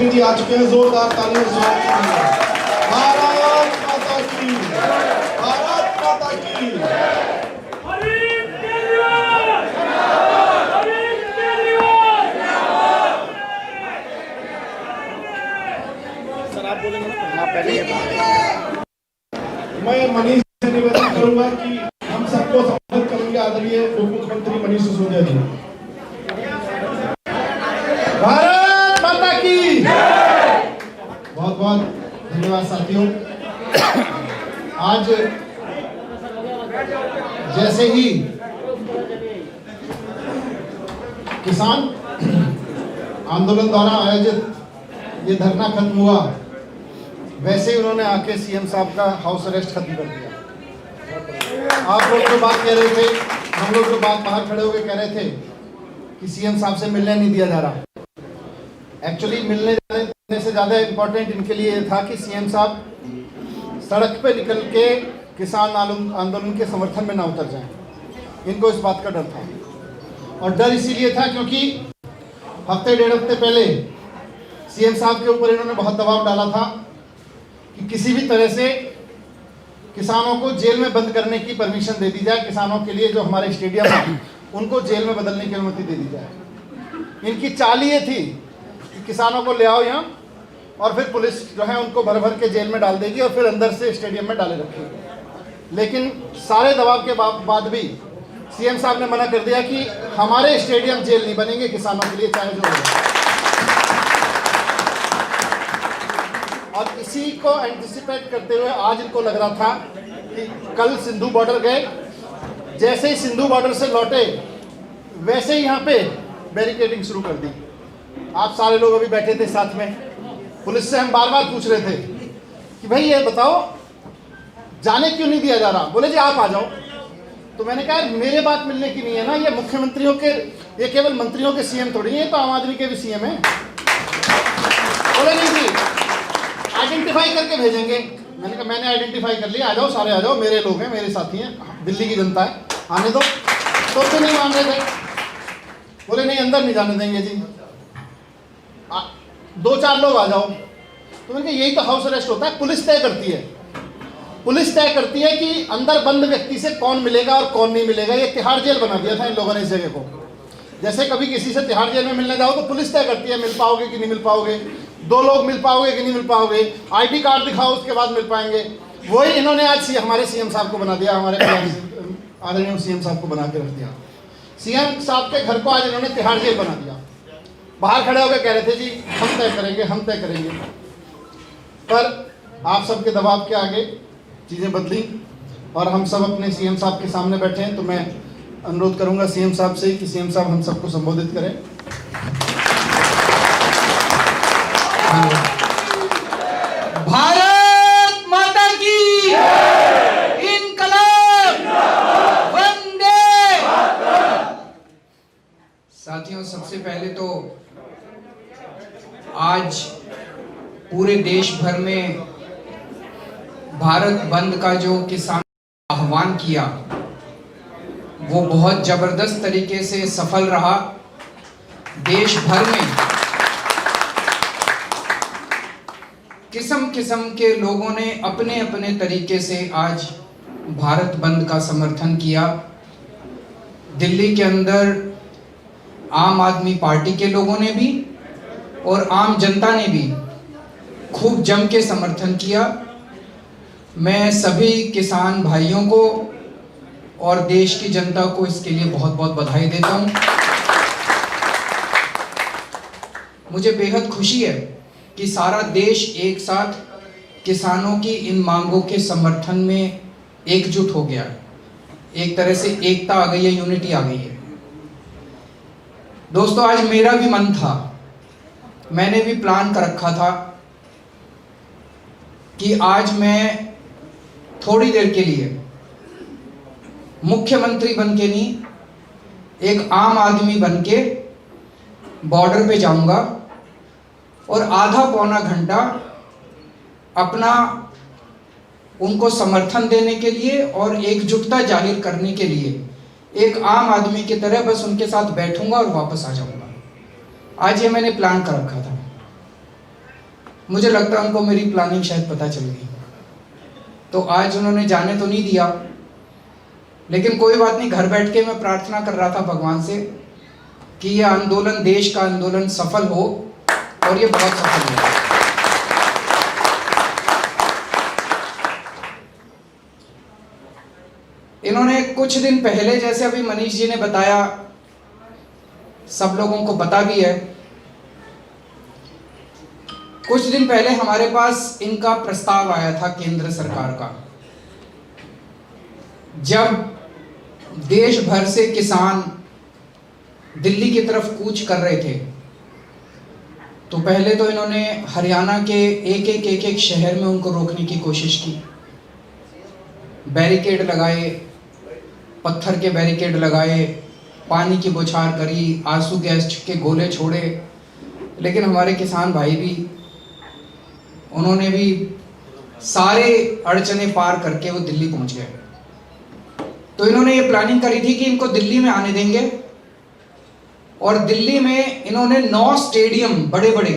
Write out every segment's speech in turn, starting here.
जी आ चुके हैं, जोरदार तालियों से स्वागत करेंगे। भारत माता की, भारत माता की। सर आप बोलेंगे ना, पहले मैं मनीष से निवेदन करूंगा कि हम सबको संबोधित करेंगे आदरणीय उप मुख्यमंत्री मनीष सिसोदिया जी। भारत माता की बहुत बहुत धन्यवाद साथियों। आज जैसे ही किसान आंदोलन द्वारा आयोजित ये धरना खत्म हुआ, वैसे ही उन्होंने आके सीएम साहब का हाउस अरेस्ट खत्म कर दिया। आप लोग जो बात कह रहे थे, हम लोग जो बात बाहर खड़े होकर कह रहे थे कि सीएम साहब से मिलने नहीं दिया जा रहा, एक्चुअली मिलने जाने से ज़्यादा इम्पोर्टेंट इनके लिए ये था कि सीएम साहब सड़क पे निकल के किसान आंदोलन के समर्थन में ना उतर जाएं। इनको इस बात का डर था, और डर इसीलिए था क्योंकि हफ्ते डेढ़ हफ्ते पहले सीएम साहब के ऊपर इन्होंने बहुत दबाव डाला था कि किसी भी तरह से किसानों को जेल में बंद करने की परमिशन दे दी जाए। किसानों के लिए जो हमारे स्टेडियम है उनको जेल में बदलने की अनुमति दे दी जाए। इनकी चाल ये थी कि किसानों को ले आओ यहाँ और फिर पुलिस जो है उनको भर भर के जेल में डाल देगी और फिर अंदर से स्टेडियम में डाले रखेगी। लेकिन सारे दबाव के बाद भी सीएम साहब ने मना कर दिया कि हमारे स्टेडियम जेल नहीं बनेंगे किसानों के लिए, चाहे जो हो। और इसी को एंटिसिपेट करते हुए आज इनको लग रहा था कि कल सिंधु बॉर्डर गए, जैसे ही सिंधु बॉर्डर से लौटे वैसे ही यहाँ पे बैरिकेडिंग शुरू कर दी। आप सारे लोग अभी बैठे थे साथ में, पुलिस से हम बार बार पूछ रहे थे कि भाई ये बताओ जाने क्यों नहीं दिया जा रहा। बोले जी आप आ जाओ। तो मैंने कहा मेरे बात मिलने की नहीं है ना, ये मुख्यमंत्रियों के, ये केवल मंत्रियों के सीएम थोड़ी है, तो आम आदमी के भी सीएम है। बोले नहीं जी आइडेंटिफाई करके भेजेंगे। मैंने कहा मैंने आइडेंटिफाई कर लिया, आ जाओ सारे आ जाओ, मेरे लोग हैं, मेरे साथी हैं, दिल्ली की जनता है, आने दो। तो नहीं मान रहे थे, बोले नहीं अंदर नहीं जाने देंगे जी, दो चार लोग आ जाओ। तो मैंने कहा यही तो हाउस अरेस्ट होता है, पुलिस तय करती है। पुलिस तय करती है कि अंदर बंद व्यक्ति से कौन मिलेगा और कौन नहीं मिलेगा। ये तिहाड़ जेल बना दिया था इन लोगों ने इस जगह को। जैसे कभी किसी से तिहाड़ जेल में मिलने जाओ तो पुलिस तय करती है मिल पाओगे कि नहीं मिल पाओगे, दो लोग मिल पाओगे कि नहीं मिल पाओगे, आईडी कार्ड दिखाओ उसके बाद मिल पाएंगे। वही इन्होंने आज हमारे सीएम साहब को बना दिया, हमारे आदरणीय सीएम साहब को बना के रख दिया। सीएम साहब के घर को आज इन्होंने तिहाड़ जेल बना दिया। बाहर खड़े होकर कह रहे थे जी हम तय करेंगे, हम तय करेंगे, पर आप सबके दबाव के आगे चीज़ें बदली और हम सब अपने सीएम साहब के सामने बैठे हैं। तो मैं अनुरोध करूंगा सीएम साहब से कि सीएम साहब हम सबको संबोधित करें। भारत माता की इनकलाब वंदे। साथियों सबसे पहले तो आज पूरे देश भर में भारत बंद का जो किसान आह्वान किया वो बहुत जबरदस्त तरीके से सफल रहा। देश भर में किस्म किस्म के लोगों ने अपने अपने तरीके से आज भारत बंद का समर्थन किया। दिल्ली के अंदर आम आदमी पार्टी के लोगों ने भी और आम जनता ने भी खूब जम के समर्थन किया। मैं सभी किसान भाइयों को और देश की जनता को इसके लिए बहुत बहुत बधाई देता हूं। मुझे बेहद खुशी है कि सारा देश एक साथ किसानों की इन मांगों के समर्थन में एकजुट हो गया है। एक तरह से एकता आ गई है, यूनिटी आ गई है। दोस्तों आज मेरा भी मन था, मैंने भी प्लान कर रखा था कि आज मैं थोड़ी देर के लिए मुख्यमंत्री बन के नहीं, एक आम आदमी बन के बॉर्डर पे जाऊंगा और आधा पौना घंटा अपना उनको समर्थन देने के लिए और एकजुटता जाहिर करने के लिए एक आम आदमी की तरह बस उनके साथ बैठूंगा और वापस आ जाऊंगा। आज ये मैंने प्लान कर रखा था। मुझे लगता है उनको मेरी प्लानिंग शायद पता चल गई, तो आज उन्होंने जाने तो नहीं दिया, लेकिन कोई बात नहीं। घर बैठ के मैं प्रार्थना कर रहा था भगवान से कि ये आंदोलन, देश का आंदोलन सफल हो, और ये बहुत सफल हुआ। इन्होंने कुछ दिन पहले, जैसे अभी मनीष जी ने बताया, सब लोगों को पता भी है, कुछ दिन पहले हमारे पास इनका प्रस्ताव आया था केंद्र सरकार का। जब देश भर से किसान दिल्ली की तरफ कूच कर रहे थे, तो पहले तो इन्होंने हरियाणा के एक एक शहर में उनको रोकने की कोशिश की। बैरिकेड लगाए, पत्थर के बैरिकेड लगाए, पानी की बौछार करी, आंसू गैस के गोले छोड़े, लेकिन हमारे किसान भाई भी, उन्होंने भी सारे अड़चने पार करके वो दिल्ली पहुंच गए। तो इन्होंने ये प्लानिंग करी थी कि इनको दिल्ली में आने देंगे, और दिल्ली में इन्होंने 9 स्टेडियम, बड़े बड़े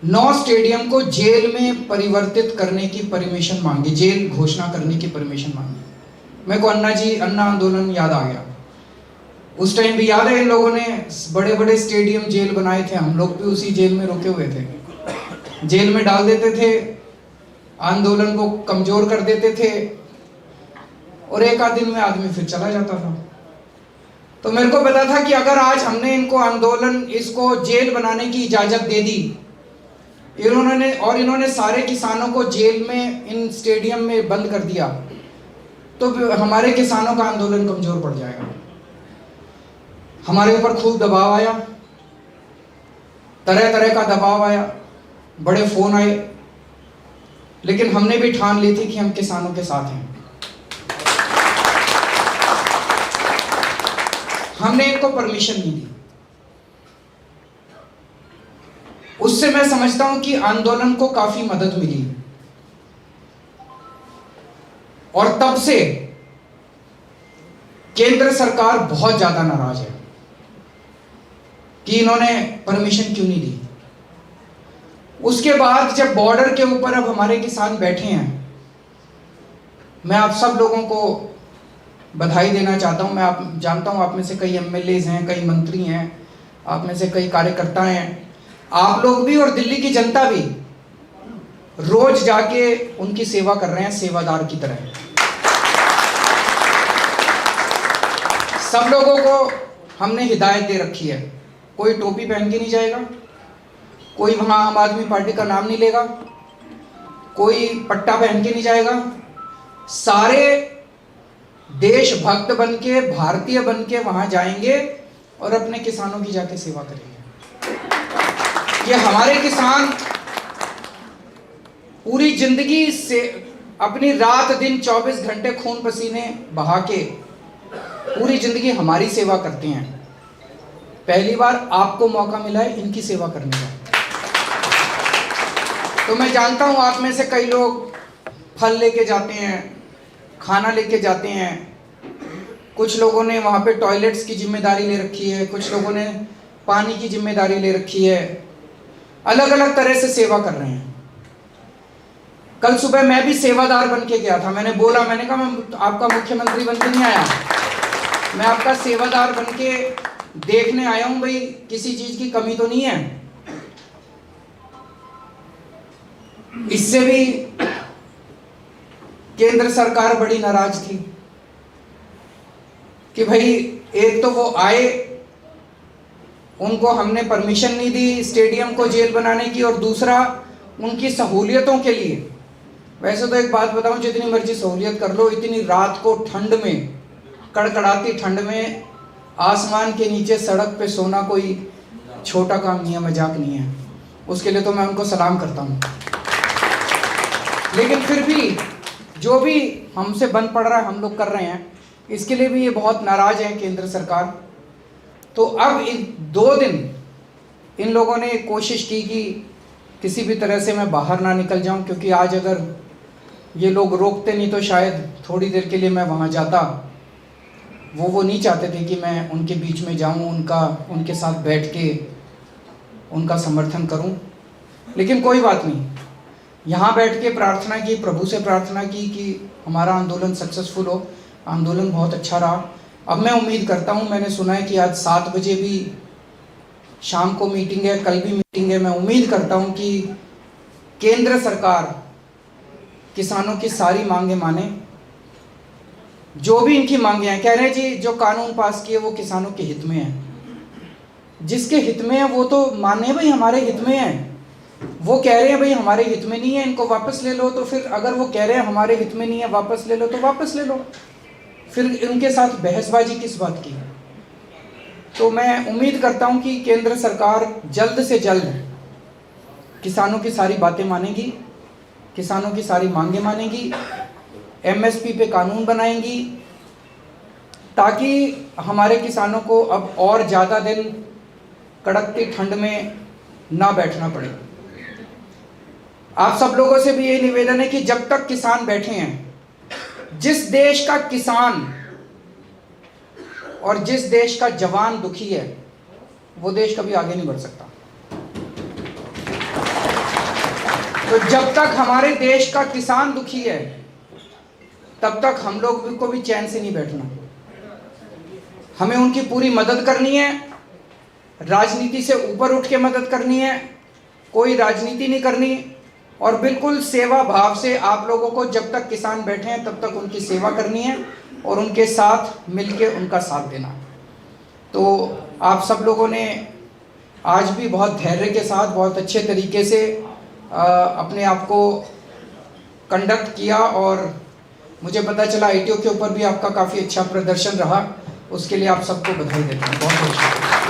9 स्टेडियम को जेल में परिवर्तित करने की परमिशन मांगी, जेल घोषणा करने की परमिशन मांगी। मेरे को अन्ना आंदोलन याद आ गया। उस टाइम भी याद है, इन लोगों ने बड़े बड़े स्टेडियम, जेल बनाए थे। हम लोग भी उसी जेल में रुके हुए थे। जेल में डाल देते थे, आंदोलन को कमजोर कर देते थे, और एक आध दिन में आदमी फिर चला जाता था। तो मेरे को पता था कि अगर आज हमने इनको आंदोलन, इसको जेल बनाने की इजाजत दे दी, इन्होंने सारे किसानों को जेल में, इन स्टेडियम में बंद कर दिया, तो हमारे किसानों का आंदोलन कमजोर पड़ जाएगा। हमारे ऊपर खूब दबाव आया, तरह तरह का दबाव आया, बड़े फोन आए, लेकिन हमने भी ठान ली थी कि हम किसानों के साथ हैं। हमने इनको परमिशन नहीं दी। उससे मैं समझता हूं कि आंदोलन को काफी मदद मिली, और तब से केंद्र सरकार बहुत ज्यादा नाराज है कि इन्होंने परमिशन क्यों नहीं दी। उसके बाद जब बॉर्डर के ऊपर अब हमारे किसान बैठे हैं, मैं आप सब लोगों को बधाई देना चाहता हूं। मैं जानता हूं आप में से कई एमएलएज हैं, कई मंत्री हैं, आप में से कई कार्यकर्ता हैं, आप लोग भी और दिल्ली की जनता भी रोज जाके उनकी सेवा कर रहे हैं, सेवादार की तरह। सब लोगों को हमने हिदायत दे रखी है, कोई टोपी पहन के नहीं जाएगा, कोई वहां आम आदमी पार्टी का नाम नहीं लेगा, कोई पट्टा पहन के नहीं जाएगा। सारे देशभक्त बन के, भारतीय बन के वहां जाएंगे और अपने किसानों की जाके सेवा करेंगे। ये हमारे किसान पूरी जिंदगी से अपनी रात दिन 24 घंटे खून पसीने बहा के पूरी जिंदगी हमारी सेवा करते हैं। पहली बार आपको मौका मिला है इनकी सेवा करने का। तो मैं जानता हूं आप में से कई लोग फल लेके जाते हैं, खाना लेके जाते हैं, कुछ लोगों ने वहाँ पे टॉयलेट्स की जिम्मेदारी ले रखी है, कुछ लोगों ने पानी की जिम्मेदारी ले रखी है, अलग अलग तरह से सेवा कर रहे हैं। कल सुबह मैं भी सेवादार बन के गया था। मैंने कहा मैं आपका मुख्यमंत्री बन के नहीं आया, मैं आपका सेवादार बन के देखने आया हूँ, भाई किसी चीज की कमी तो नहीं है। इससे भी केंद्र सरकार बड़ी नाराज थी कि भाई एक तो वो आए, उनको हमने परमिशन नहीं दी स्टेडियम को जेल बनाने की, और दूसरा उनकी सहूलियतों के लिए। वैसे तो एक बात बताऊं, जितनी मर्जी सहूलियत कर लो, इतनी रात को ठंड में, कड़कड़ाती ठंड में आसमान के नीचे सड़क पे सोना कोई छोटा काम नहीं है, मजाक नहीं है। उसके लिए तो मैं उनको सलाम करता हूँ। लेकिन फिर भी जो भी हमसे बन पड़ रहा है हम लोग कर रहे हैं, इसके लिए भी ये बहुत नाराज है केंद्र सरकार। तो अब इन 2 दिन इन लोगों ने कोशिश की कि किसी भी तरह से मैं बाहर ना निकल जाऊं, क्योंकि आज अगर ये लोग रोकते नहीं तो शायद थोड़ी देर के लिए मैं वहां जाता। वो नहीं चाहते थे कि मैं उनके बीच में जाऊं, उनके साथ बैठ के उनका समर्थन करूं। लेकिन कोई बात नहीं, यहाँ बैठ के प्रार्थना की, प्रभु से प्रार्थना की कि हमारा आंदोलन सक्सेसफुल हो। आंदोलन बहुत अच्छा रहा। अब मैं उम्मीद करता हूँ, मैंने सुना है कि आज 7 बजे भी शाम को मीटिंग है, कल भी मीटिंग है। मैं उम्मीद करता हूँ कि केंद्र सरकार किसानों की सारी मांगें माने। जो भी इनकी मांगे हैं, कह रहे हैं जी जो कानून पास किए वो किसानों के हित में है। जिसके हित में है वो तो माने भाई हमारे हित में है। वो कह रहे हैं भाई हमारे हित में नहीं है, इनको वापस ले लो। तो फिर अगर वो कह रहे हैं हमारे हित में नहीं है, वापस ले लो, तो वापस ले लो। फिर उनके साथ बहसबाजी किस बात की है? तो मैं उम्मीद करता हूं कि केंद्र सरकार जल्द से जल्द किसानों की सारी बातें मानेगी, किसानों की सारी मांगें मानेगी, एमएसपी पे कानून बनाएंगी, ताकि हमारे किसानों को अब और ज़्यादा दिन कड़कती ठंड में ना बैठना पड़े। आप सब लोगों से भी यही निवेदन है कि जब तक किसान बैठे हैं, जिस देश का किसान और जिस देश का जवान दुखी है, वो देश कभी आगे नहीं बढ़ सकता। तो जब तक हमारे देश का किसान दुखी है, तब तक हम लोग को भी चैन से नहीं बैठना। हमें उनकी पूरी मदद करनी है, राजनीति से ऊपर उठ के मदद करनी है, कोई राजनीति नहीं करनी, और बिल्कुल सेवा भाव से आप लोगों को जब तक किसान बैठे हैं तब तक उनकी सेवा करनी है और उनके साथ मिलके उनका साथ देना। तो आप सब लोगों ने आज भी बहुत धैर्य के साथ, बहुत अच्छे तरीके से अपने आप को कंडक्ट किया, और मुझे पता चला ITO के ऊपर भी आपका काफ़ी अच्छा प्रदर्शन रहा। उसके लिए आप सबको बधाई देता हूँ। बहुत बहुत शुक्रिया।